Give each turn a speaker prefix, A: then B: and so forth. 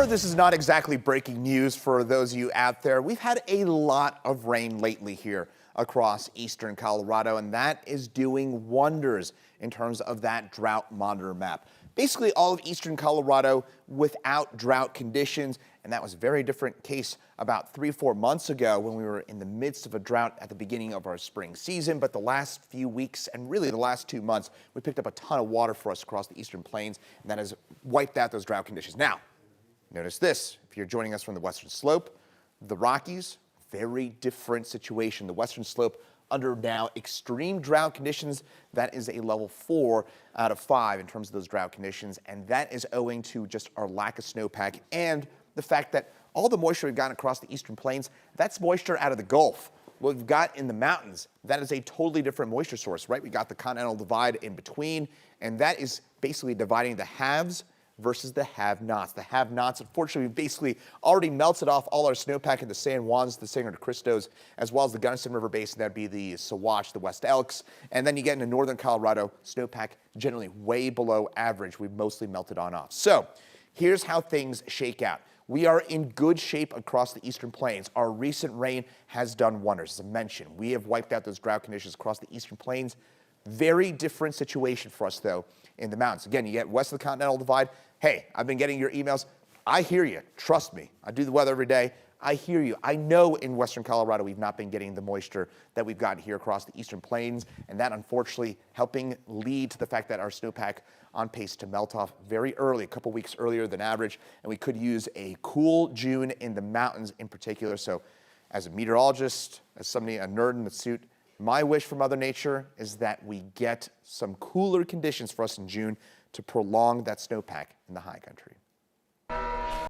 A: This is not exactly breaking news for those of you out there. We've had a lot of rain lately here across eastern Colorado, and that is doing wonders in terms of that drought monitor map. Basically all of eastern Colorado without drought conditions, and that was a very different case about 3 or 4 months ago when we were in the midst of a drought at the beginning of our spring season. But the last few weeks and really the last 2 months, we picked up a ton of water for us across the eastern plains, and that has wiped out those drought conditions. Now, notice this, if you're joining us from the western slope, the Rockies, very different situation. The western slope under now extreme drought conditions. That is a level 4 out of 5 in terms of those drought conditions, and that is owing to just our lack of snowpack and the fact that all the moisture we've gotten across the eastern plains, that's moisture out of the Gulf. What we've got in the mountains, that is a totally different moisture source, right? We got the continental divide in between, and that is basically dividing the haves versus the have-nots. The have-nots, unfortunately, basically already melted off all our snowpack in the San Juans, the Sangre de Cristos, as well as the Gunnison River Basin. That'd be the Saguache, the West Elks. And then you get into northern Colorado, snowpack generally way below average. We've mostly melted on off. So here's how things shake out. We are in good shape across the eastern plains. Our recent rain has done wonders. As I mentioned, we have wiped out those drought conditions across the eastern plains. Very different situation for us, though, in the mountains. Again, you get west of the Continental Divide. Hey, I've been getting your emails. I hear you. Trust me. I do the weather every day. I hear you. I know in western Colorado we've not been getting the moisture that we've gotten here across the eastern plains, and that unfortunately helping lead to the fact that our snowpack on pace to melt off very early, a couple weeks earlier than average, and we could use a cool June in the mountains in particular. So as a meteorologist, as somebody, a nerd in the suit, my wish for Mother Nature is that we get some cooler conditions for us in June to prolong that snowpack in the high country.